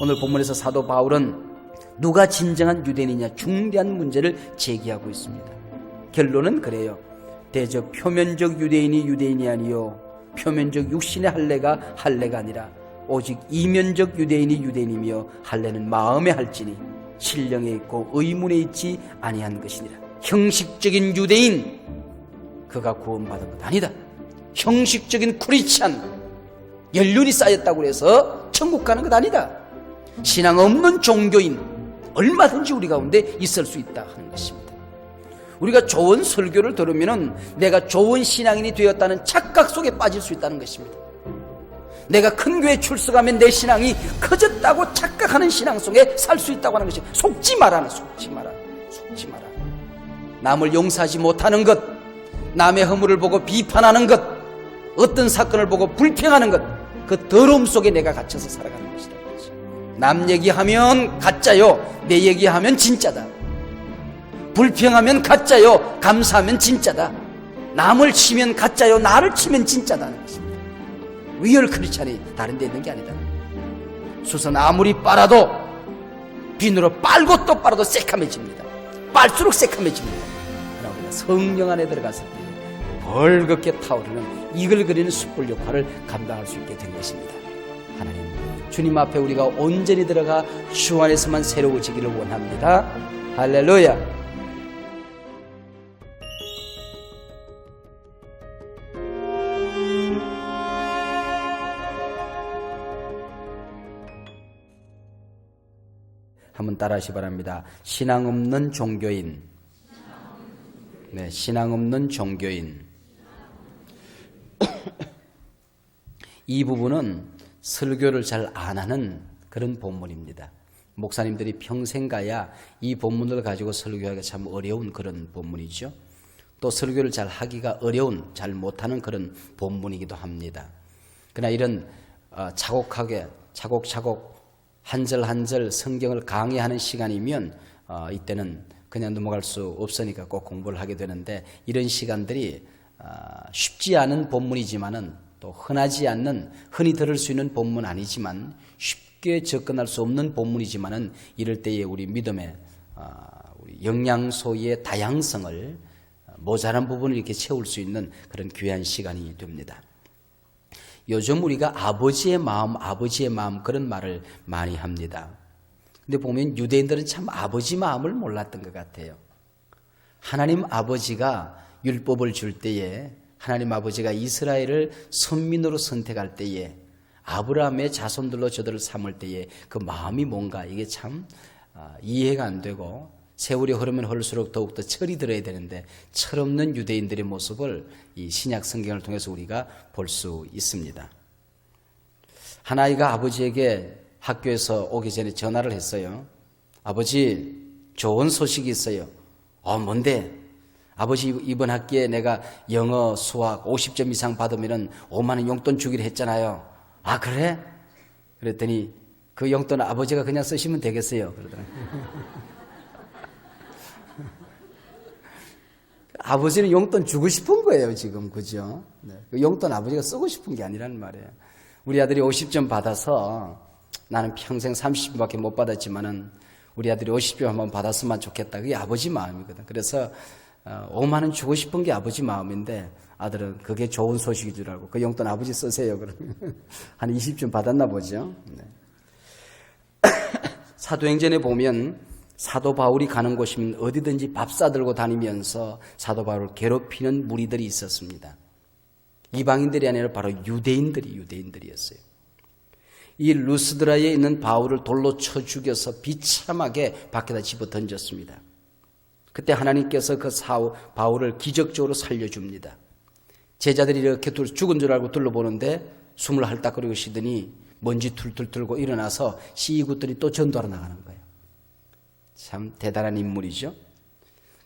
오늘 본문에서 사도 바울은 누가 진정한 유대인이냐 중대한 문제를 제기하고 있습니다. 결론은 그래요. 대저 표면적 유대인이 유대인이 아니요 표면적 육신의 할례가 할례가 아니라 오직 이면적 유대인이 유대인이며 할례는 마음에 할지니 신령에 있고 의문에 있지 아니한 것이니라. 형식적인 유대인 그가 구원받은 것 아니다. 형식적인 크리스찬 연륜이 쌓였다고 해서 천국 가는 것 아니다. 신앙 없는 종교인 얼마든지 우리 가운데 있을 수 있다 하는 것입니다. 우리가 좋은 설교를 들으면 내가 좋은 신앙인이 되었다는 착각 속에 빠질 수 있다는 것입니다. 내가 큰 교회 출석하면 내 신앙이 커졌다고 착각하는 신앙 속에 살 수 있다고 하는 것이 속지 마라. 남을 용서하지 못하는 것, 남의 허물을 보고 비판하는 것, 어떤 사건을 보고 불평하는 것, 그 더러움 속에 내가 갇혀서 살아가는 것이다. 남 얘기하면 가짜요, 내 얘기하면 진짜다. 불평하면 가짜요, 감사하면 진짜다. 남을 치면 가짜요, 나를 치면 진짜다는 것입니다. 리얼 크리스찬이 다른 데 있는 게 아니다. 수선 아무리 빨아도 비누로 빨고 또 빨아도 새카매집니다. 빨수록 새카매집니다. 그러나 우리가 성령 안에 들어갔을 때 벌겋게 타오르는 이글거리는 숯불 역할을 감당할 수 있게 된 것입니다. 하나님, 주님 앞에 우리가 온전히 들어가 주 안에서만 새로워지기를 원합니다. 할렐루야. 한번 따라하시 바랍니다. 신앙 없는 종교인. 네, 신앙 없는 종교인. 이 부분은 설교를 잘 안 하는 그런 본문입니다. 목사님들이 평생 가야 이 본문을 가지고 설교하기가 참 어려운 그런 본문이죠. 또 설교를 잘 하기가 어려운, 잘 못하는 그런 본문이기도 합니다. 그러나 이런 차곡하게 차곡차곡 한 절 한 절 성경을 강의하는 시간이면 이때는 그냥 넘어갈 수 없으니까 꼭 공부를 하게 되는데, 이런 시간들이 쉽지 않은 본문이지만은 또 흔하지 않는, 흔히 들을 수 있는 본문 아니지만 쉽게 접근할 수 없는 본문이지만은 이럴 때에 우리 믿음의 우리 영양소의 다양성을 모자란 부분을 이렇게 채울 수 있는 그런 귀한 시간이 됩니다. 요즘 우리가 아버지의 마음 그런 말을 많이 합니다. 근데 보면 유대인들은 참 아버지 마음을 몰랐던 것 같아요. 하나님 아버지가 율법을 줄 때에, 하나님 아버지가 이스라엘을 선민으로 선택할 때에, 아브라함의 자손들로 저들을 삼을 때에 그 마음이 뭔가 이게 참 이해가 안 되고, 세월이 흐르면 흐를수록 더욱더 철이 들어야 되는데 철없는 유대인들의 모습을 이 신약 성경을 통해서 우리가 볼 수 있습니다. 한 아이가 아버지에게 학교에서 오기 전에 전화를 했어요. 아버지, 좋은 소식이 있어요. 뭔데? 아버지, 이번 학기에 내가 영어, 수학 50점 이상 받으면 5만 원 용돈 주기로 했잖아요. 아, 그래? 그랬더니 그 용돈 아버지가 그냥 쓰시면 되겠어요. 그러더라고요. 아버지는 용돈 주고 싶은 거예요, 지금. 그죠? 네. 그 용돈 아버지가 쓰고 싶은 게 아니라는 말이에요. 우리 아들이 50점 받아서, 나는 평생 30점밖에 못 받았지만은 우리 아들이 50점 한번 받았으면 좋겠다. 그게 아버지 마음이거든. 그래서 5만 원 주고 싶은 게 아버지 마음인데, 아들은 그게 좋은 소식인 줄 알고 그 용돈 아버지 쓰세요. 그러면 한 20점 받았나 보죠. 네. 사도행전에 보면 사도 바울이 가는 곳이면 어디든지 밥 싸들고 다니면서 사도 바울을 괴롭히는 무리들이 있었습니다. 이방인들이 아니라 바로 유대인들이었어요. 이 루스드라에 있는 바울을 돌로 쳐 죽여서 비참하게 밖에다 집어 던졌습니다. 그때 하나님께서 그 바울을 기적적으로 살려줍니다. 제자들이 이렇게 죽은 줄 알고 둘러보는데 숨을 헐떡거리고 쉬더니 먼지 툴툴 들고 일어나서 시이굿들이 또 전도하러 나가는 거예요. 참 대단한 인물이죠.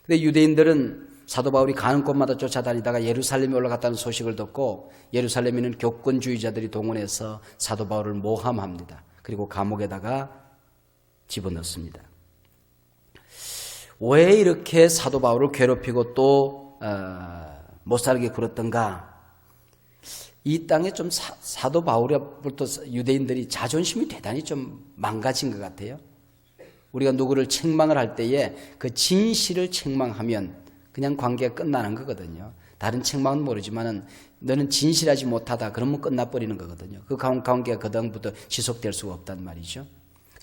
근데 유대인들은 사도 바울이 가는 곳마다 쫓아다니다가 예루살렘에 올라갔다는 소식을 듣고 예루살렘에는 교권주의자들이 동원해서 사도 바울을 모함합니다. 그리고 감옥에다가 집어넣습니다. 왜 이렇게 사도 바울을 괴롭히고 또 못 살게 굴었던가? 이 땅에 좀 사도 바울로부터 유대인들이 자존심이 대단히 좀 망가진 것 같아요. 우리가 누구를 책망을 할 때에 그 진실을 책망하면 그냥 관계가 끝나는 거거든요. 다른 책망은 모르지만은 너는 진실하지 못하다 그러면 끝나버리는 거거든요. 그 관계가 그다음부터 지속될 수가 없단 말이죠.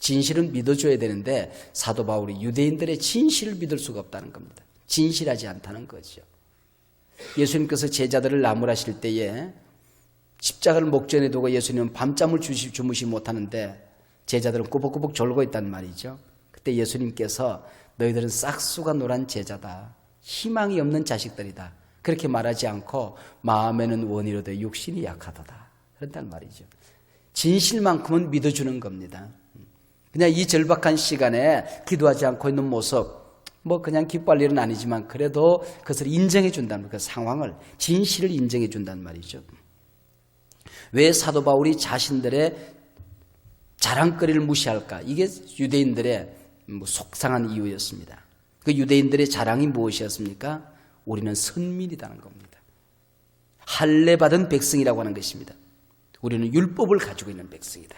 진실은 믿어줘야 되는데 사도 바울이 유대인들의 진실을 믿을 수가 없다는 겁니다. 진실하지 않다는 거죠. 예수님께서 제자들을 나무라실 때에 십자가를 목전에 두고 예수님은 밤잠을 주무시 못하는데 제자들은 꾸벅꾸벅 졸고 있단 말이죠. 그때 예수님께서 너희들은 싹수가 노란 제자다. 희망이 없는 자식들이다. 그렇게 말하지 않고 마음에는 원이로되 육신이 약하도다. 그런단 말이죠. 진실만큼은 믿어주는 겁니다. 그냥 이 절박한 시간에 기도하지 않고 있는 모습, 그냥 기뻐할 일은 아니지만 그래도 그것을 인정해 준다는 그 상황을, 진실을 인정해 준단 말이죠. 왜 사도 바울이 자신들의 자랑거리를 무시할까? 이게 유대인들의 속상한 이유였습니다. 그 유대인들의 자랑이 무엇이었습니까? 우리는 선민이라는 겁니다. 할례받은 백성이라고 하는 것입니다. 우리는 율법을 가지고 있는 백성이다.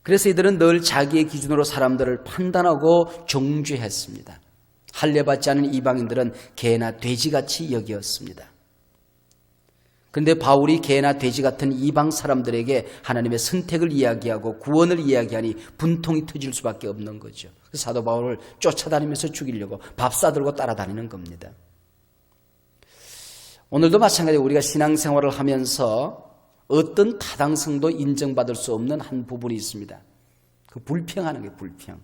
그래서 이들은 늘 자기의 기준으로 사람들을 판단하고 정죄했습니다. 할례받지 않은 이방인들은 개나 돼지같이 여기었습니다. 그런데 바울이 개나 돼지 같은 이방 사람들에게 하나님의 선택을 이야기하고 구원을 이야기하니 분통이 터질 수밖에 없는 거죠. 그래서 사도 바울을 쫓아다니면서 죽이려고 밥 싸들고 따라다니는 겁니다. 오늘도 마찬가지로 우리가 신앙생활을 하면서 어떤 타당성도 인정받을 수 없는 한 부분이 있습니다. 그 불평하는 게 불평.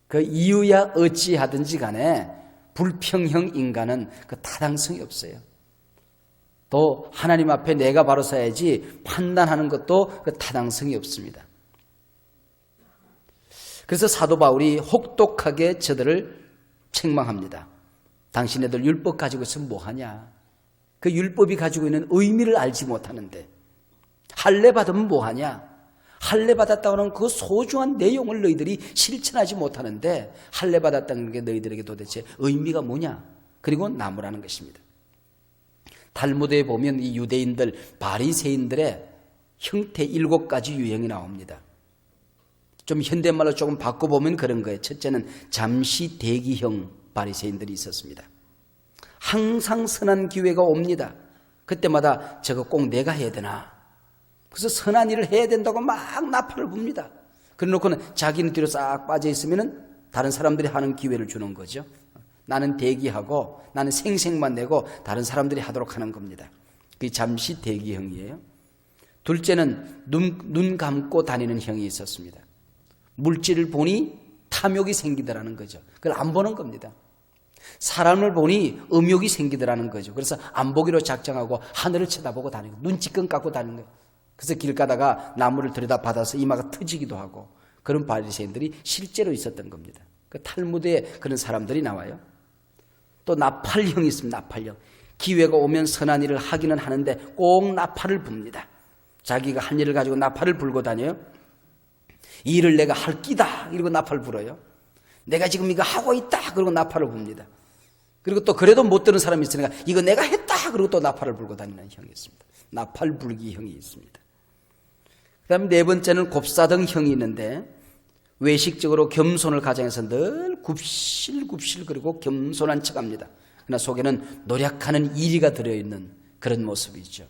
그 이유야 어찌하든지 간에 불평형 인간은 그 타당성이 없어요. 또 하나님 앞에 내가 바로 서야지 판단하는 것도 그 타당성이 없습니다. 그래서 사도 바울이 혹독하게 저들을 책망합니다. 당신네들 율법 가지고 있으면 뭐하냐? 그 율법이 가지고 있는 의미를 알지 못하는데 할례 받으면 뭐하냐? 할례 받았다고 하는 그 소중한 내용을 너희들이 실천하지 못하는데 할례 받았다는 게 너희들에게 도대체 의미가 뭐냐? 그리고 나무라는 것입니다. 탈무드에 보면 이 유대인들 바리새인들의 형태 7가지 유형이 나옵니다. 좀 현대말로 조금 바꿔보면 그런 거예요. 첫째는 잠시 대기형 바리새인들이 있었습니다. 항상 선한 기회가 옵니다. 그때마다 저거 꼭 내가 해야 되나? 그래서 선한 일을 해야 된다고 막 나팔을 붑니다. 그래 놓고는 자기는 뒤로 싹 빠져 있으면은 다른 사람들이 하는 기회를 주는 거죠. 나는 대기하고 나는 생색만 내고 다른 사람들이 하도록 하는 겁니다. 그게 잠시 대기형이에요. 둘째는 눈 감고 다니는 형이 있었습니다. 물질을 보니 탐욕이 생기더라는 거죠. 그걸 안 보는 겁니다. 사람을 보니 음욕이 생기더라는 거죠. 그래서 안 보기로 작정하고 하늘을 쳐다보고 다니고 눈치껏 깎고 다니는 거예요. 그래서 길 가다가 나무를 들여다 받아서 이마가 터지기도 하고 그런 바리새인들이 실제로 있었던 겁니다. 그 탈무드에 그런 사람들이 나와요. 또 나팔형이 있습니다. 나팔형. 기회가 오면 선한 일을 하기는 하는데 꼭 나팔을 붑니다. 자기가 한 일을 가지고 나팔을 불고 다녀요. 이 일을 내가 할 끼다 이러고 나팔을 불어요. 내가 지금 이거 하고 있다 그러고 나팔을 붑니다. 그리고 또 그래도 못 들은 사람이 있으니까 이거 내가 했다 그러고 또 나팔을 불고 다니는 형이 있습니다. 나팔 불기 형이 있습니다. 그 다음에 네 번째는 곱사등 형이 있는데 외식적으로 겸손을 가정해서 늘 굽실굽실 그리고 겸손한 척합니다. 그러나 속에는 노력하는 이리가 들어있는 그런 모습이죠.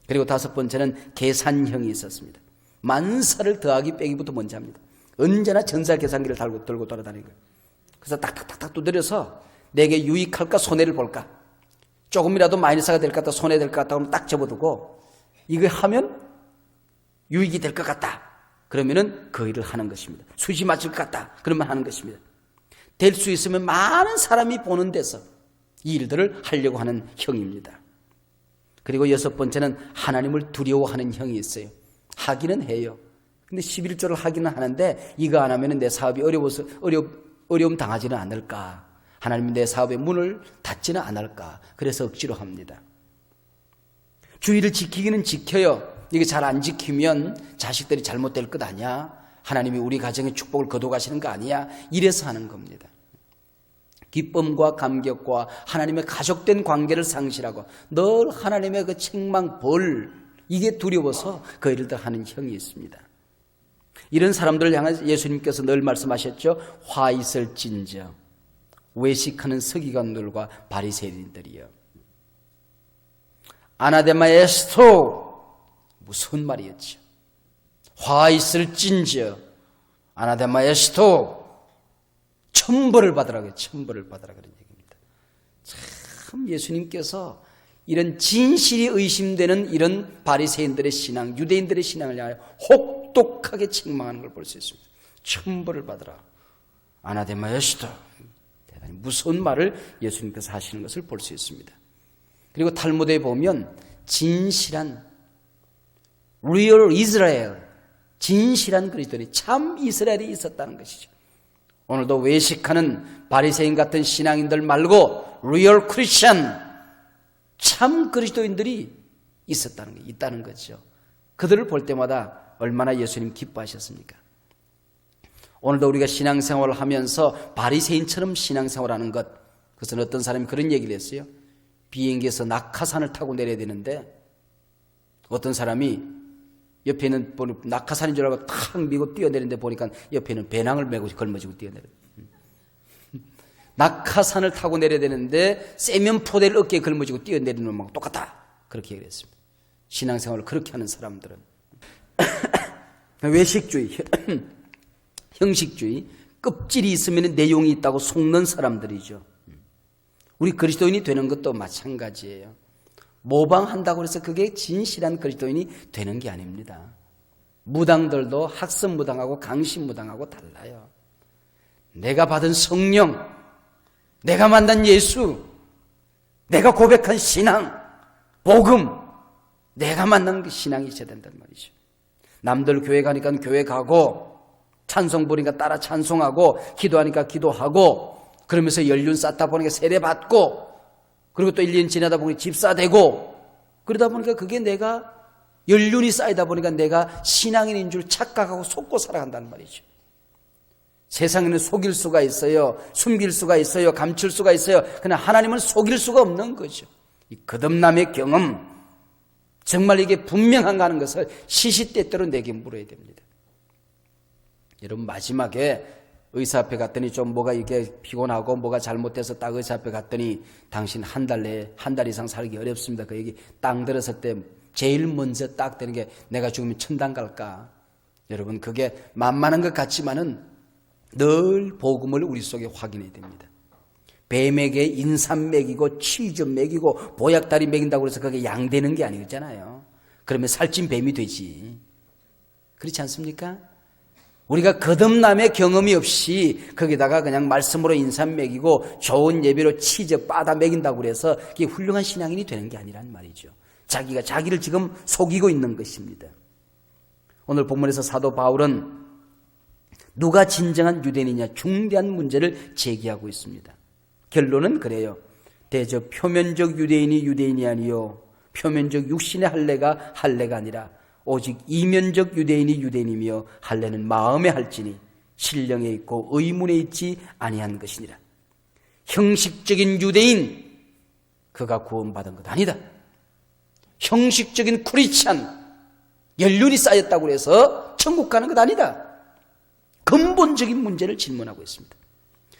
그리고 다섯 번째는 계산형이 있었습니다. 만사를 더하기 빼기부터 먼저 합니다. 언제나 전사 계산기를 들고 돌아다니는 거예요. 그래서 딱딱딱딱 두드려서 내게 유익할까 손해를 볼까? 조금이라도 마이너스가 될 것 같다 손해 될 것 같다 하면 딱 접어두고 이거 하면 유익이 될 것 같다. 그러면은 그 일을 하는 것입니다. 수시 맞을 것 같다. 그러면 하는 것입니다. 될 수 있으면 많은 사람이 보는 데서 이 일들을 하려고 하는 형입니다. 그리고 여섯 번째는 하나님을 두려워하는 형이 있어요. 하기는 해요. 근데 11조를 하기는 하는데 이거 안 하면 내 사업이 어려움 당하지는 않을까. 하나님이 내 사업의 문을 닫지는 않을까. 그래서 억지로 합니다. 주의를 지키기는 지켜요. 이게 잘 안 지키면 자식들이 잘못될 것 아니야. 하나님이 우리 가정의 축복을 거둬가시는 거 아니야. 이래서 하는 겁니다. 기쁨과 감격과 하나님의 가족된 관계를 상실하고 늘 하나님의 그 책망, 벌, 이게 두려워서 그 일을 더 하는 형이 있습니다. 이런 사람들을 향해 예수님께서 늘 말씀하셨죠. 화 있을진저 외식하는 서기관들과 바리새인들이여. 아나데마 에스토, 무슨 말이었죠? 화 있을진저 아나데마 에스토, 천벌을 받으라고요. 천벌을 받으라 그런 얘기입니다. 참 예수님께서 이런 진실이 의심되는 이런 바리새인들의 신앙, 유대인들의 신앙을 향하여 혹독하게 책망하는 걸 볼 수 있습니다. 천벌을 받으라. 아나데마 에스토, 대단히 무서운 말을 예수님께서 하시는 것을 볼 수 있습니다. 그리고 탈무드에 보면 진실한 real Israel, 진실한 그리스도인이 참 이스라엘이 있었다는 것이죠. 오늘도 외식하는 바리새인 같은 신앙인들 말고 real Christian, 참 그리스도인들이 있었다는 게 있다는 거죠. 그들을 볼 때마다 얼마나 예수님 기뻐하셨습니까? 오늘도 우리가 신앙생활을 하면서 바리새인처럼 신앙생활하는 것, 그것은 어떤 사람이 그런 얘기를 했어요. 비행기에서 낙하산을 타고 내려야 되는데 어떤 사람이 옆에 있는 낙하산인 줄 알고 탁 미고 뛰어내리는데 보니까 옆에 있는 배낭을 메고 걸머지고 뛰어내려요. 낙하산을 타고 내려야 되는데 세면 포대를 어깨에 걸머지고 뛰어내리는 놈하고 똑같다, 그렇게 얘기했습니다. 신앙생활을 그렇게 하는 사람들은 외식주의, 형식주의, 껍질이 있으면 내용이 있다고 속는 사람들이죠. 우리 그리스도인이 되는 것도 마찬가지예요. 모방한다고 해서 그게 진실한 그리스도인이 되는 게 아닙니다. 무당들도 학습무당하고 강신무당하고 달라요. 내가 받은 성령, 내가 만난 예수, 내가 고백한 신앙, 복음, 내가 만난 그 신앙이 있어야 된단 말이죠. 남들 교회 가니까 교회 가고, 찬송 부르니까 따라 찬송하고, 기도하니까 기도하고, 그러면서 연륜 쌓다 보니까 세례 받고, 그리고 또 1년 지나다 보니 집사되고, 그러다 보니까 그게 내가 연륜이 쌓이다 보니까 내가 신앙인인 줄 착각하고 속고 살아간다는 말이죠. 세상에는 속일 수가 있어요. 숨길 수가 있어요. 감출 수가 있어요. 그러나 하나님은 속일 수가 없는 거죠. 이 거듭남의 경험, 정말 이게 분명한가 하는 것을 시시때때로 내게 물어야 됩니다. 여러분, 마지막에 의사 앞에 갔더니 좀 뭐가 이렇게 피곤하고 뭐가 잘못돼서 딱 의사 앞에 갔더니 당신 한 달 내에 한 달 이상 살기 어렵습니다. 그 얘기 땅 들었을 때 제일 먼저 딱 되는 게 내가 죽으면 천당 갈까? 여러분, 그게 만만한 것 같지만은 늘 복음을 우리 속에 확인해야 됩니다. 뱀에게 인삼 먹이고 치즈 먹이고 보약다리 먹인다고 해서 그게 양되는 게 아니잖아요. 그러면 살찐 뱀이 되지. 그렇지 않습니까? 우리가 거듭남의 경험이 없이 거기다가 그냥 말씀으로 인삼 먹이고 좋은 예배로 치즈 빠다 먹인다고 그래서 그게 훌륭한 신앙인이 되는 게 아니란 말이죠. 자기가 자기를 지금 속이고 있는 것입니다. 오늘 본문에서 사도 바울은 누가 진정한 유대인이냐 중대한 문제를 제기하고 있습니다. 결론은 그래요. 대저 표면적 유대인이 아니요 표면적 육신의 할례가 할례가 아니라 오직 이면적 유대인이 유대인이며 할례는 마음에 할지니 신령에 있고 의문에 있지 아니한 것이니라. 형식적인 유대인, 그가 구원받은 것 아니다. 형식적인 크리스찬, 연륜이 쌓였다고 해서 천국 가는 것 아니다. 근본적인 문제를 질문하고 있습니다.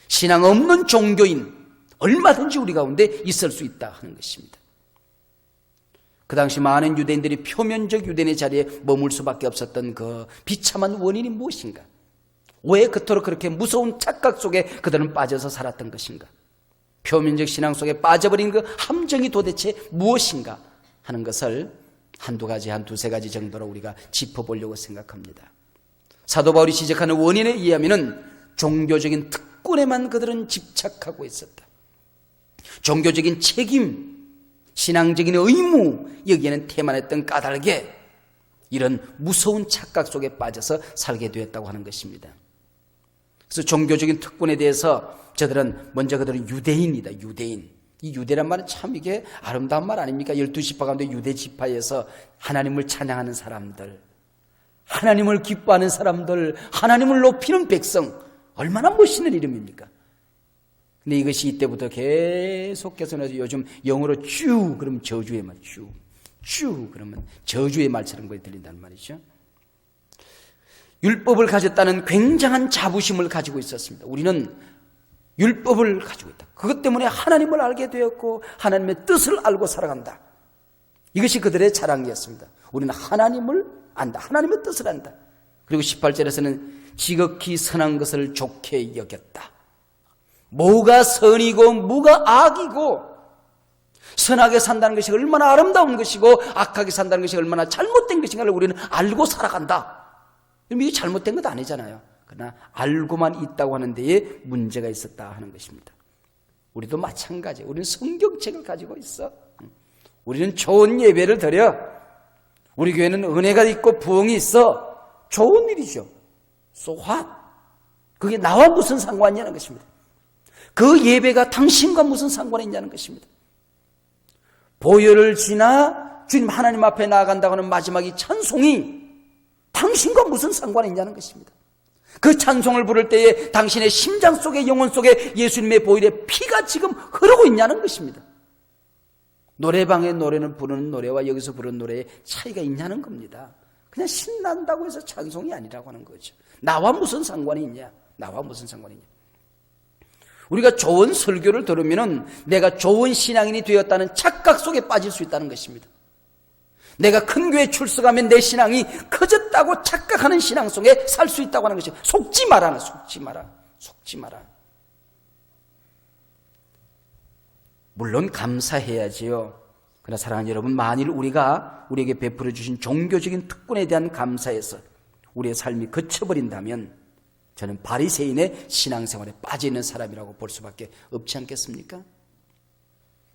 신앙 없는 종교인 얼마든지 우리 가운데 있을 수 있다 하는 것입니다. 그 당시 많은 유대인들이 표면적 유대인의 자리에 머물 수밖에 없었던 그 비참한 원인이 무엇인가? 왜 그토록 그렇게 무서운 착각 속에 그들은 빠져서 살았던 것인가? 표면적 신앙 속에 빠져버린 그 함정이 도대체 무엇인가 하는 것을 한두 가지, 한 두세 가지 정도로 우리가 짚어보려고 생각합니다. 사도 바울이 지적하는 원인에 의하면은 종교적인 특권에만 그들은 집착하고 있었다. 종교적인 책임, 신앙적인 의무, 여기에는 태만했던 까닭에 이런 무서운 착각 속에 빠져서 살게 되었다고 하는 것입니다. 그래서 종교적인 특권에 대해서 저들은 먼저 그들은 유대인이다. 유대인. 이 유대란 말은 참 이게 아름다운 말 아닙니까? 12지파 가운데 유대 지파에서 하나님을 찬양하는 사람들, 하나님을 기뻐하는 사람들, 하나님을 높이는 백성, 얼마나 멋있는 이름입니까? 근데 이것이 이때부터 계속해서 요즘 영어로 쭉 그러면 저주의 말, 쭉 그러면 저주의 말처럼 거에 들린다는 말이죠. 율법을 가졌다는 굉장한 자부심을 가지고 있었습니다. 우리는 율법을 가지고 있다. 그것 때문에 하나님을 알게 되었고 하나님의 뜻을 알고 살아간다. 이것이 그들의 자랑이었습니다. 우리는 하나님을 안다. 하나님의 뜻을 안다. 그리고 18절에서는 지극히 선한 것을 좋게 여겼다. 뭐가 선이고 뭐가 악이고, 선하게 산다는 것이 얼마나 아름다운 것이고 악하게 산다는 것이 얼마나 잘못된 것인가를 우리는 알고 살아간다. 이게 잘못된 것 아니잖아요. 그러나 알고만 있다고 하는 데에 문제가 있었다 하는 것입니다. 우리도 마찬가지. 우리는 성경책을 가지고 있어. 우리는 좋은 예배를 드려. 우리 교회는 은혜가 있고 부흥이 있어. 좋은 일이죠. So what? 그게 나와 무슨 상관이냐는 것입니다. 그 예배가 당신과 무슨 상관이 있냐는 것입니다. 보혈을 지나 주님 하나님 앞에 나아간다고 하는 마지막 이 찬송이 당신과 무슨 상관이 있냐는 것입니다. 그 찬송을 부를 때에 당신의 심장 속에, 영혼 속에 예수님의 보혈의 피가 지금 흐르고 있냐는 것입니다. 노래방의 노래는 부르는 노래와 여기서 부르는 노래의 차이가 있냐는 겁니다. 그냥 신난다고 해서 찬송이 아니라고 하는 거죠. 나와 무슨 상관이 있냐? 나와 무슨 상관이 있냐? 우리가 좋은 설교를 들으면 내가 좋은 신앙인이 되었다는 착각 속에 빠질 수 있다는 것입니다. 내가 큰 교회 출석하면 내 신앙이 커졌다고 착각하는 신앙 속에 살 수 있다고 하는 것입니다. 속지 마라. 속지 마라. 물론 감사해야지요. 그러나 사랑하는 여러분, 만일 우리가 우리에게 베풀어 주신 종교적인 특권에 대한 감사에서 우리의 삶이 그쳐버린다면 저는 바리새인의 신앙생활에 빠져있는 사람이라고 볼 수밖에 없지 않겠습니까?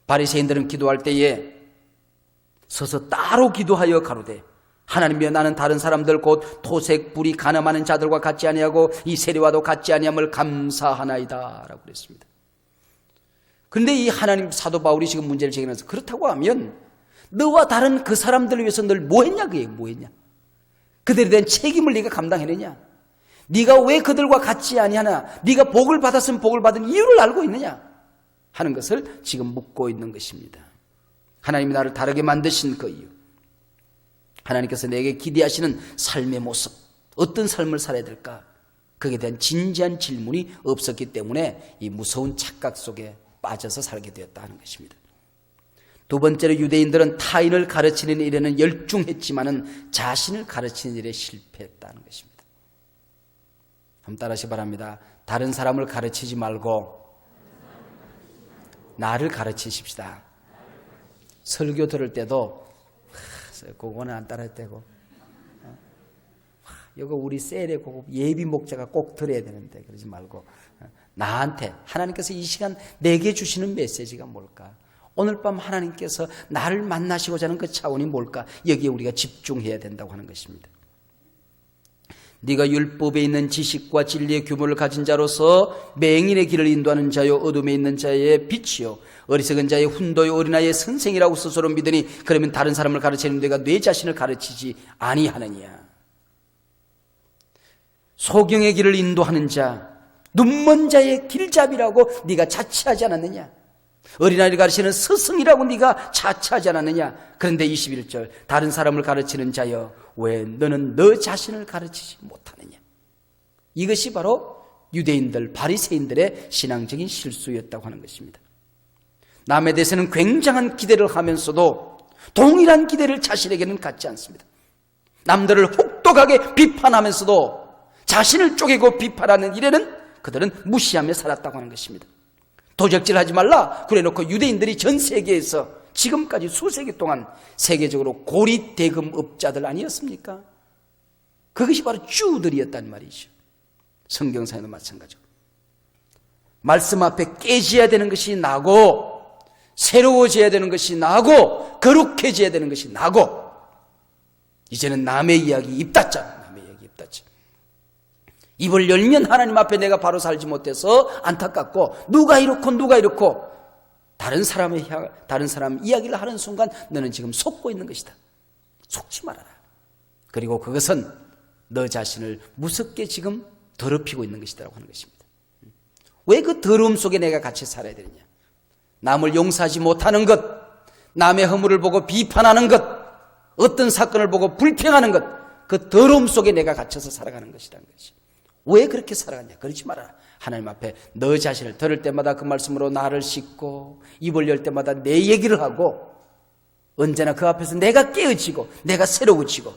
바리새인들은 기도할 때에 서서 따로 기도하여 가로되 하나님이여 나는 다른 사람들 곧 토색, 불이, 가늠하는 자들과 같지 아니하고 이 세리와도 같지 아니함을 감사하나이다 라고 그랬습니다. 그런데 이 하나님 사도 바울이 지금 문제를 제기하면서 그렇다고 하면 너와 다른 그 사람들을 위해서 늘 뭐했냐? 그게 뭐했냐? 그들에 대한 책임을 네가 감당해내냐? 네가 왜 그들과 같지 아니하나? 네가 복을 받았으면 복을 받은 이유를 알고 있느냐? 하는 것을 지금 묻고 있는 것입니다. 하나님이 나를 다르게 만드신 그 이유, 하나님께서 내게 기대하시는 삶의 모습, 어떤 삶을 살아야 될까? 그에 대한 진지한 질문이 없었기 때문에 이 무서운 착각 속에 빠져서 살게 되었다 하는 것입니다. 두 번째로 유대인들은 타인을 가르치는 일에는 열중했지만은 자신을 가르치는 일에 실패했다는 것입니다. 한번 따라하시기 바랍니다. 다른 사람을 가르치지 말고 나를 가르치십시다. 설교 들을 때도 그거는 안 따라할 때고 이거 우리 셀에 예비 목자가 꼭 들어야 되는데 그러지 말고 나한테 하나님께서 이 시간 내게 주시는 메시지가 뭘까? 오늘 밤 하나님께서 나를 만나시고자 하는 그 차원이 뭘까? 여기에 우리가 집중해야 된다고 하는 것입니다. 네가 율법에 있는 지식과 진리의 규모를 가진 자로서 맹인의 길을 인도하는 자요 어둠에 있는 자의 빛이요 어리석은 자의 훈도요 어린아이의 선생이라고 스스로 믿으니 그러면 다른 사람을 가르치는 네가 내 자신을 가르치지 아니하느냐. 소경의 길을 인도하는 자, 눈먼 자의 길잡이라고 네가 자처하지 않았느냐. 어린아이를 가르치는 스승이라고 네가 자처하지 않았느냐. 그런데 21절 다른 사람을 가르치는 자여 왜 너는 너 자신을 가르치지 못하느냐. 이것이 바로 유대인들 바리새인들의 신앙적인 실수였다고 하는 것입니다. 남에 대해서는 굉장한 기대를 하면서도 동일한 기대를 자신에게는 갖지 않습니다. 남들을 혹독하게 비판하면서도 자신을 쪼개고 비판하는 일에는 그들은 무시하며 살았다고 하는 것입니다. 도적질하지 말라 그래놓고 유대인들이 전 세계에서 지금까지 수세기 동안 세계적으로 고리대금업자들 아니었습니까? 그것이 바로 주들이었단 말이죠. 성경상에도 마찬가지고 말씀 앞에 깨져야 되는 것이 나고 새로워져야 되는 것이 나고 거룩해져야 되는 것이 나고 이제는 남의 이야기 입 닫자. 남의 이야기 입 닫자. 입을 열면 하나님 앞에 내가 바로 살지 못해서 안타깝고 누가 이렇고 다른 사람 이야기를 하는 순간 너는 지금 속고 있는 것이다. 속지 말아라. 그리고 그것은 너 자신을 무섭게 지금 더럽히고 있는 것이라고 하는 것입니다. 왜 그 더러움 속에 내가 같이 살아야 되느냐? 남을 용서하지 못하는 것, 남의 허물을 보고 비판하는 것, 어떤 사건을 보고 불평하는 것, 그 더러움 속에 내가 갇혀서 살아가는 것이라는 것이. 왜 그렇게 살아가냐? 그러지 마라. 하나님 앞에 너 자신을 들을 때마다 그 말씀으로 나를 씻고, 입을 열 때마다 내 얘기를 하고, 언제나 그 앞에서 내가 깨어지고 내가 새로워지고,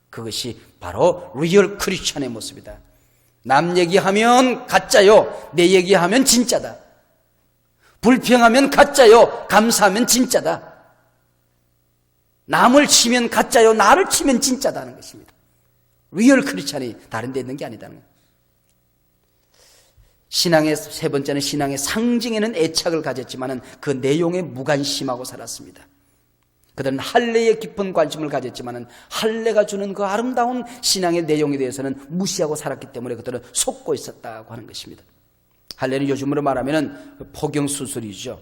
그것이 바로 리얼 크리스천의 모습이다. 남 얘기하면 가짜요, 내 얘기하면 진짜다. 불평하면 가짜요, 감사하면 진짜다. 남을 치면 가짜요, 나를 치면 진짜다는 것입니다. 리얼 크리스천이 다른 데 있는 게 아니다는 거예요. 신앙의 세 번째는 신앙의 상징에는 애착을 가졌지만은 그 내용에 무관심하고 살았습니다. 그들은 할례에 깊은 관심을 가졌지만은 할례가 주는 그 아름다운 신앙의 내용에 대해서는 무시하고 살았기 때문에 그들은 속고 있었다고 하는 것입니다. 할례는 요즘으로 말하면은 포경 수술이죠.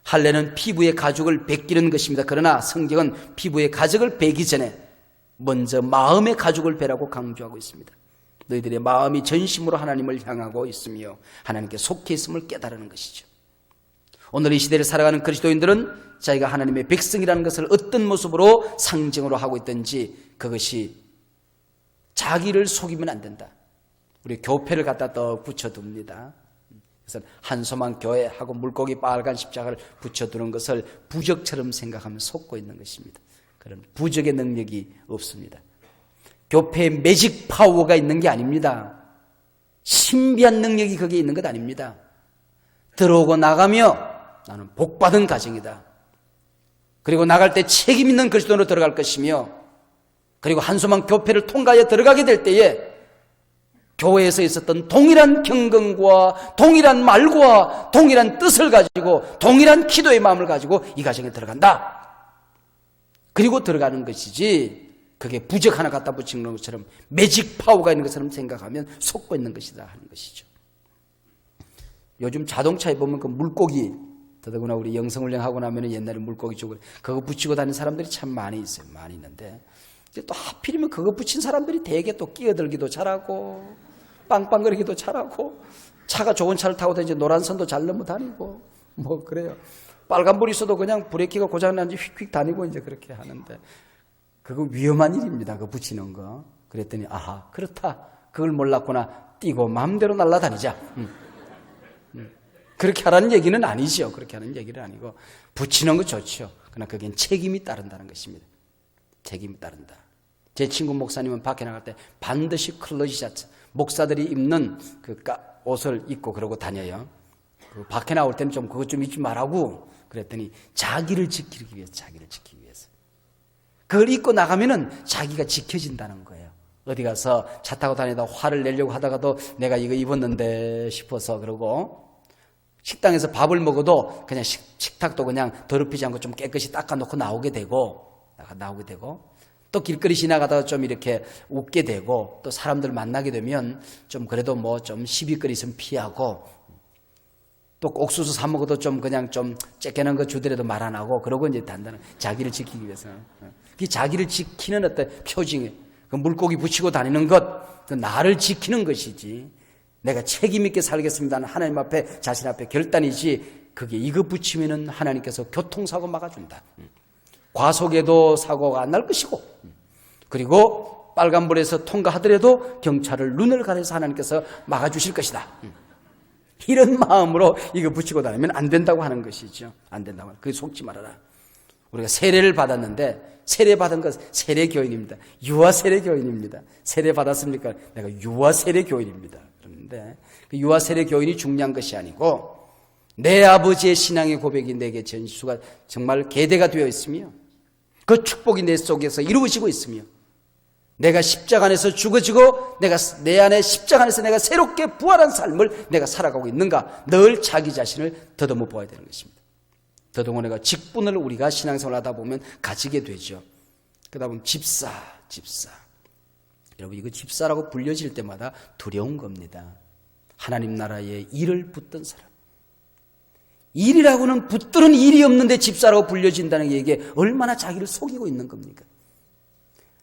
할례는 피부의 가죽을 벗기는 것입니다. 그러나 성경은 피부의 가죽을 베기 전에 먼저 마음의 가죽을 베라고 강조하고 있습니다. 너희들의 마음이 전심으로 하나님을 향하고 있으며 하나님께 속해 있음을 깨달으는 것이죠. 오늘 이 시대를 살아가는 그리스도인들은 자기가 하나님의 백성이라는 것을 어떤 모습으로 상징으로 하고 있든지 그것이 자기를 속이면 안 된다. 우리 교패를 갖다 더 붙여둡니다. 그래서 한소만 교회하고 물고기 빨간 십자가를 붙여두는 것을 부적처럼 생각하면 속고 있는 것입니다. 그런 부적의 능력이 없습니다. 교패에 매직 파워가 있는 게 아닙니다. 신비한 능력이 거기에 있는 것 아닙니다. 들어오고 나가며 나는 복받은 가정이다. 그리고 나갈 때 책임 있는 그리스도로 들어갈 것이며, 그리고 한소만 교패를 통과해 들어가게 될 때에 교회에서 있었던 동일한 경건과 동일한 말과 동일한 뜻을 가지고 동일한 기도의 마음을 가지고 이 가정에 들어간다. 그리고 들어가는 것이지 그게 부적 하나 갖다 붙이는 것처럼 매직 파워가 있는 것처럼 생각하면 속고 있는 것이다 하는 것이죠. 요즘 자동차에 보면 그 물고기, 더더구나 우리 영성훈련하고 나면 옛날에 물고기 쪽을 그거 붙이고 다니는 사람들이 참 많이 있어요. 많이 있는데 또 하필이면 그거 붙인 사람들이 되게 또 끼어들기도 잘하고 빵빵거리기도 잘하고 차가 좋은 차를 타고 다니지 노란선도 잘 넘어 다니고 뭐 그래요. 빨간불이 있어도 그냥 브레이크가 고장난지 휙휙 다니고 이제 그렇게 하는데 그거 위험한 일입니다. 그거 붙이는 거. 그랬더니 아하 그렇다. 그걸 몰랐구나. 뛰고 마음대로 날아다니자. 그렇게 하라는 얘기는 아니죠. 그렇게 하는 얘기는 아니고 붙이는 거 좋죠. 그러나 그게 책임이 따른다는 것입니다. 책임이 따른다. 제 친구 목사님은 밖에 나갈 때 반드시 클로지 셔츠, 목사들이 입는 그 옷을 입고 그러고 다녀요. 그 밖에 나올 때는 좀 그것 좀 입지 말라고 그랬더니 자기를 지키기 위해서, 자기를 지키기 위해서. 그걸 입고 나가면은 자기가 지켜진다는 거예요. 어디 가서 차 타고 다니다 화를 내려고 하다가도 내가 이거 입었는데 싶어서 그러고, 식당에서 밥을 먹어도 그냥 식탁도 그냥 더럽히지 않고 좀 깨끗이 닦아놓고 나오게 되고, 또 길거리 지나가다가 좀 이렇게 웃게 되고, 또 사람들 만나게 되면 좀 그래도 뭐 좀 시비거리 있으면 피하고, 또 옥수수 사 먹어도 좀 그냥 좀 째깨는 거 주더라도 말 안 하고, 그러고 이제 단단한 자기를 지키기 위해서. 그게 자기를 지키는 어떤 표징이에요. 그 물고기 붙이고 다니는 것, 그 나를 지키는 것이지. 내가 책임 있게 살겠습니다. 하나님 앞에, 자신 앞에 결단이지. 그게 이거 붙이면은 하나님께서 교통사고 막아준다. 과속에도 사고가 안 날 것이고, 그리고 빨간불에서 통과하더라도 경찰을 눈을 가려서 하나님께서 막아주실 것이다. 이런 마음으로 이거 붙이고 다니면 안 된다고 하는 것이죠. 안 된다고. 그게 속지 말아라. 우리가 세례를 받았는데, 세례 받은 것 세례 교인입니다. 유아 세례 교인입니다. 세례 받았습니까? 내가 유아 세례 교인입니다. 그런데 그 유아 세례 교인이 중요한 것이 아니고 내 아버지의 신앙의 고백이 내게 전수가 정말 계대가 되어 있으며 그 축복이 내 속에서 이루어지고 있으며 내가 십자가 안에서 죽어지고 내가 내 안에 십자가 안에서 내가 새롭게 부활한 삶을 내가 살아가고 있는가, 늘 자기 자신을 더듬어 보아야 되는 것입니다. 더동원회가 직분을 우리가 신앙생활 하다 보면 가지게 되죠. 그러다 보면 집사. 여러분, 이거 집사라고 불려질 때마다 두려운 겁니다. 하나님 나라에 일을 붙든 사람. 일이라고는 붙들은 일이 없는데 집사라고 불려진다는 게 이게 얼마나 자기를 속이고 있는 겁니까?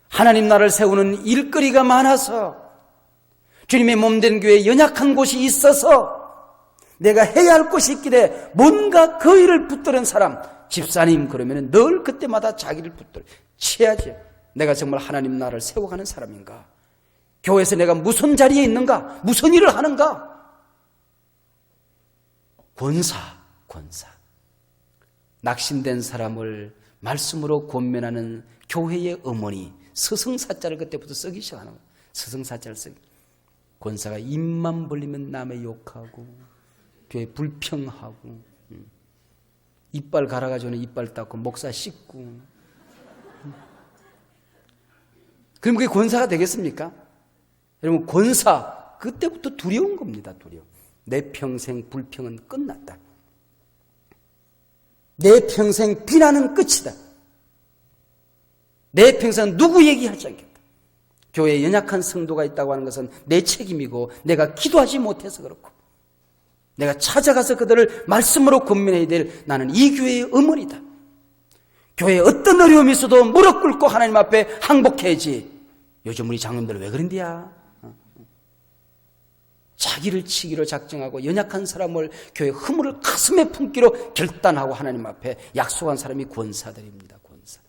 하나님 나라를 세우는 일거리가 많아서, 주님의 몸된 교회에 연약한 곳이 있어서 내가 해야 할 것이 있길래 뭔가 그 일을 붙드는 사람, 집사님 그러면 늘 그때마다 자기를 붙들어 치야지. 내가 정말 하나님 나라를 세워가는 사람인가? 교회에서 내가 무슨 자리에 있는가? 무슨 일을 하는가? 권사. 낙심된 사람을 말씀으로 권면하는 교회의 어머니, 스승사자를 그때부터 쓰기 시작하는 거예요. 스승사자를 쓰기. 권사가 입만 벌리면 남의 욕하고 교회 불평하고 이빨 갈아가지고는 이빨 닦고 목사 씻고 그럼 그게 권사가 되겠습니까? 여러분 권사 그때부터 두려운 겁니다. 두려워. 내 평생 불평은 끝났다. 내 평생 비난은 끝이다. 내 평생 누구 얘기하지 않겠다. 교회에 연약한 성도가 있다고 하는 것은 내 책임이고 내가 기도하지 못해서 그렇고 내가 찾아가서 그들을 말씀으로 권면해야 될 나는 이 교회의 어머니다. 교회에 어떤 어려움이 있어도 무릎 꿇고 하나님 앞에 항복해야지. 요즘 우리 장로님들 왜 그런디야? 자기를 치기로 작정하고 연약한 사람을 교회 허물을 가슴에 품기로 결단하고 하나님 앞에 약속한 사람이 권사들입니다. 권사.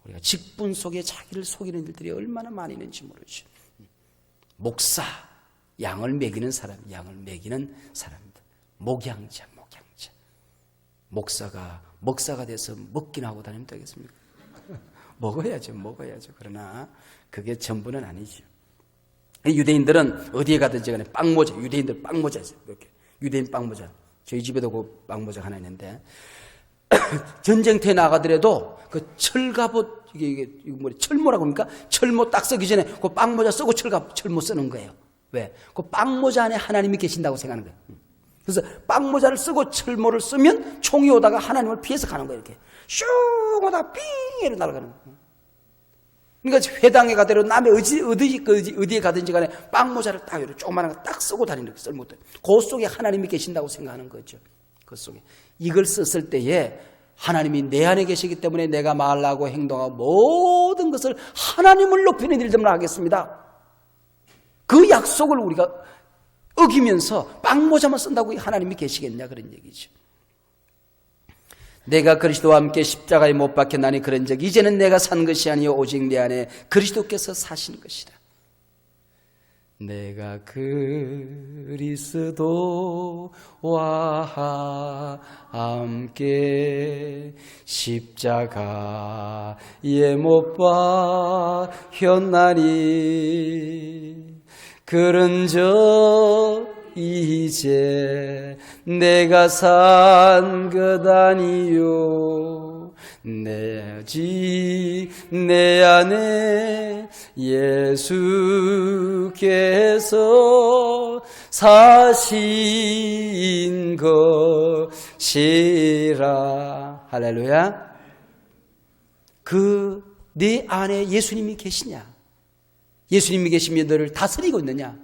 우리가 직분 속에 자기를 속이는 일들이 얼마나 많이 있는지 모르죠. 목사, 양을 먹이는 사람, 양을 먹이는 사람입니다. 목양자. 목사가 돼서 먹기나 하고 다니면 되겠습니까? 먹어야죠. 그러나 그게 전부는 아니죠. 유대인들은 어디에 가든지 간에 빵모자, 유대인들 빵모자 있어요. 이렇게. 유대인 빵모자. 저희 집에도 그 빵모자 하나 있는데, 전쟁터에 나가더라도 그 철갑옷, 이게 철모라고 합니까? 철모 딱 쓰기 전에 그 빵모자 쓰고 철모 쓰는 거예요. 왜? 그 빵모자 안에 하나님이 계신다고 생각하는 거예요. 그래서 빵모자를 쓰고 철모를 쓰면 총이 오다가 하나님을 피해서 가는 거예요. 이렇게. 슝 오다가 삥! 이러 날아가는 거예요. 그러니까 회당에 가더라도 남의 어디에 가든지 간에 빵모자를 딱 이렇게 조그만한 거 딱 쓰고 다니는 거예요. 그 속에 하나님이 계신다고 생각하는 거죠. 그 속에. 이걸 썼을 때에 하나님이 내 안에 계시기 때문에 내가 말하고 행동하고 모든 것을 하나님을 높이는 일들만 하겠습니다. 그 약속을 우리가 어기면서 빵모자만 쓴다고 하나님이 계시겠냐 그런 얘기죠. 내가 그리스도와 함께 십자가에 못 박혔나니 그런즉 이제는 내가 산 것이 아니요 오직 내 안에 그리스도께서 사신 것이라. 내가 그리스도와 함께 십자가에 못 박혔나니 그런즉 이제 내가 산 것 아니요 내 안에 예수께서 사신 것이라. 할렐루야. 네 안에 예수님이 계시냐? 예수님이 계시면 너를 다스리고 있느냐?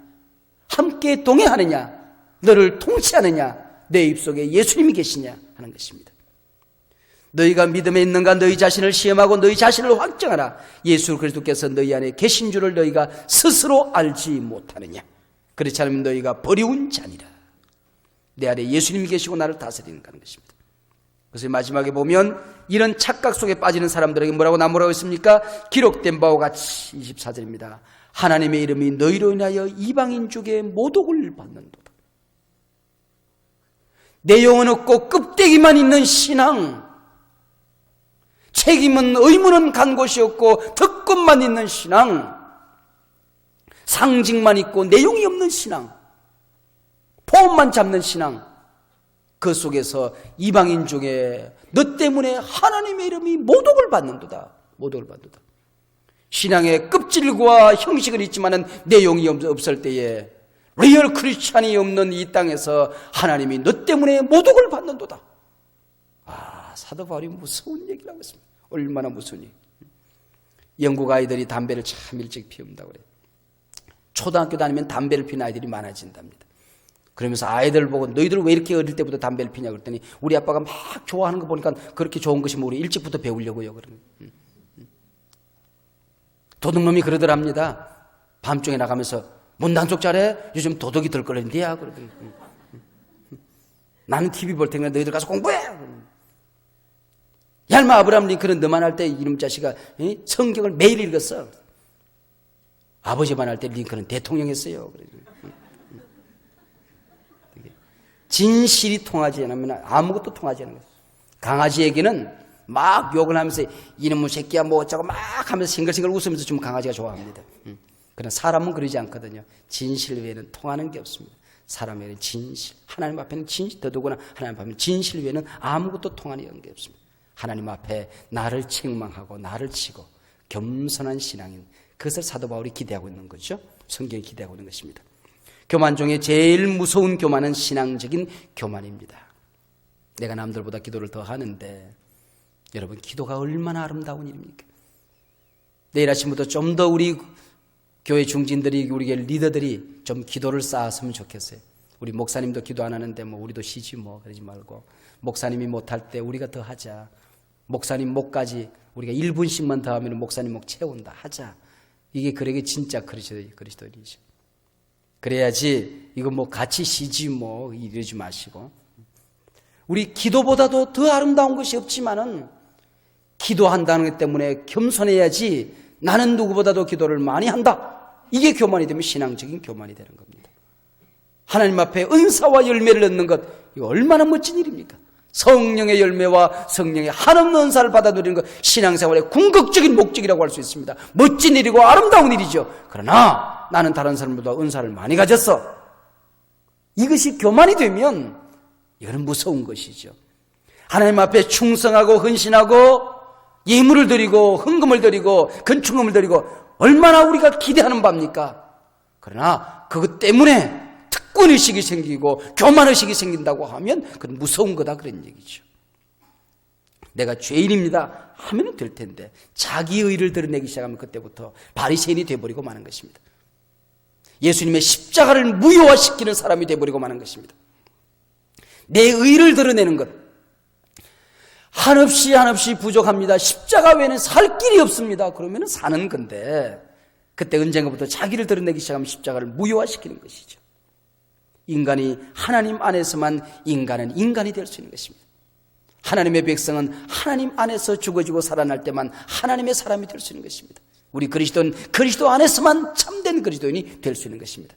함께 동행하느냐? 너를 통치하느냐? 내 입속에 예수님이 계시냐? 하는 것입니다. 너희가 믿음에 있는가? 너희 자신을 시험하고 너희 자신을 확정하라. 예수 그리스도께서 너희 안에 계신 줄을 너희가 스스로 알지 못하느냐? 그렇지 않으면 너희가 버리운 자니라. 내 안에 예수님이 계시고 나를 다스리는 것입니다. 그래서 마지막에 보면 이런 착각 속에 빠지는 사람들에게 뭐라고 했습니까? 기록된 바와 같이 24절입니다. 하나님의 이름이 너희로 인하여 이방인 중에 모독을 받는도다. 내용은 없고 껍데기만 있는 신앙, 책임은 의무는 간 곳이 없고 덕분만 있는 신앙, 상징만 있고 내용이 없는 신앙, 폼만 잡는 신앙, 그 속에서 이방인 중에 너 때문에 하나님의 이름이 모독을 받는도다. 모독을 받는도다. 신앙의 껍질과 형식은 있지만 내용이 없을 때에 리얼 크리스찬이 없는 이 땅에서 하나님이 너 때문에 모독을 받는도다. 사도 바울이 무서운 얘기를 하고 있습니다. 얼마나 무서운 얘기. 영국 아이들이 담배를 참 일찍 피운다고 그래요. 초등학교 다니면 담배를 피는 아이들이 많아진답니다. 그러면서 아이들 보고 너희들 왜 이렇게 어릴 때부터 담배를 피냐 그랬더니 우리 아빠가 막 좋아하는 거 보니까 그렇게 좋은 것이 뭐 우리 일찍부터 배우려고요. 도둑놈이 그러더랍니다. 밤중에 나가면서 문 단속 잘해? 요즘 도둑이 들끓는데야. 그러더니 나는 TV 볼 테니까 너희들 가서 공부해. 야, 인마 아브라함 링컨은 너만 할 때 이놈 자식아 성경을 매일 읽었어. 아버지만 할 때 링컨은 대통령 했어요. 진실이 통하지 않으면 아무것도 통하지 않는 거예요. 강아지에게는 막 욕을 하면서 이놈의 새끼야 뭐 어쩌고 막 하면서 싱글싱글 웃으면서 좀 강아지가 좋아합니다. 그러나 사람은 그러지 않거든요. 진실 외에는 통하는 게 없습니다. 사람 외에는 진실, 하나님 앞에는 진실, 더더구나 하나님 앞에는 진실 외에는 아무것도 통하는 게 없습니다. 하나님 앞에 나를 책망하고 나를 치고 겸손한 신앙인, 그것을 사도 바울이 기대하고 있는 거죠. 성경이 기대하고 있는 것입니다. 교만 중에 제일 무서운 교만은 신앙적인 교만입니다. 내가 남들보다 기도를 더 하는데 여러분, 기도가 얼마나 아름다운 일입니까? 내일 아침부터 좀 더 우리 교회 중진들이, 우리 교회 리더들이 좀 기도를 쌓았으면 좋겠어요. 우리 목사님도 기도 안 하는데 뭐 우리도 쉬지 뭐 그러지 말고, 목사님이 못할 때 우리가 더 하자. 목사님 목까지 우리가 1분씩만 더 하면 목사님 목 채운다 하자. 이게 그러게 진짜 그리스도인이죠. 그래야지 이거 뭐 같이 쉬지 뭐 이러지 마시고, 우리 기도보다도 더 아름다운 것이 없지만은 기도한다는 것 때문에 겸손해야지 나는 누구보다도 기도를 많이 한다. 이게 교만이 되면 신앙적인 교만이 되는 겁니다. 하나님 앞에 은사와 열매를 얻는 것, 이거 얼마나 멋진 일입니까? 성령의 열매와 성령의 한없는 은사를 받아 누리는 것, 신앙생활의 궁극적인 목적이라고 할 수 있습니다. 멋진 일이고 아름다운 일이죠. 그러나 나는 다른 사람보다 은사를 많이 가졌어. 이것이 교만이 되면 이거는 무서운 것이죠. 하나님 앞에 충성하고 헌신하고 예물을 드리고 헌금을 드리고 건축금을 드리고 얼마나 우리가 기대하는 바입니까? 그러나 그것 때문에 특권의식이 생기고 교만의식이 생긴다고 하면 그건 무서운 거다, 그런 얘기죠. 내가 죄인입니다 하면 될 텐데 자기 의를 드러내기 시작하면 그때부터 바리새인이 되어버리고 마는 것입니다. 예수님의 십자가를 무효화시키는 사람이 되어버리고 마는 것입니다. 내 의를 드러내는 것, 한없이 부족합니다, 십자가 외에는 살 길이 없습니다, 그러면 사는 건데, 그때 언젠가부터 자기를 드러내기 시작하면 십자가를 무효화시키는 것이죠. 인간이 하나님 안에서만 인간은 인간이 될 수 있는 것입니다. 하나님의 백성은 하나님 안에서 죽어지고 살아날 때만 하나님의 사람이 될 수 있는 것입니다. 우리 그리스도는 그리스도 안에서만 참된 그리스도인이 될 수 있는 것입니다.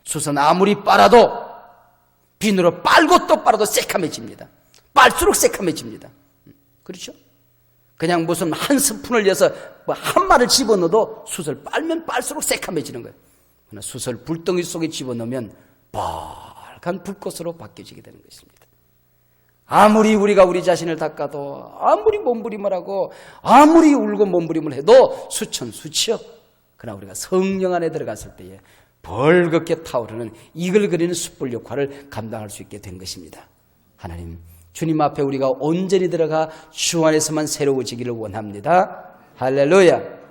숯은 아무리 빨아도, 비누로 빨고 또 빨아도 새카매집니다. 빨수록 새카매집니다. 그렇죠? 그냥 무슨 한 스푼을 넣어서 뭐 한 마를 집어넣어도 숯을 빨면 빨수록 새카매지는 거예요. 그러나 숯을 불덩이 속에 집어넣으면 빨간 불꽃으로 바뀌어지게 되는 것입니다. 아무리 우리가 우리 자신을 닦아도, 아무리 몸부림을 하고 아무리 울고 몸부림을 해도 수천수치요. 그러나 우리가 성령 안에 들어갔을 때에 벌겋게 타오르는 이글 그리는 숯불 역할을 감당할 수 있게 된 것입니다. 하나님, 주님 앞에 우리가 온전히 들어가 주 안에서만 새로워지기를 원합니다. 할렐루야.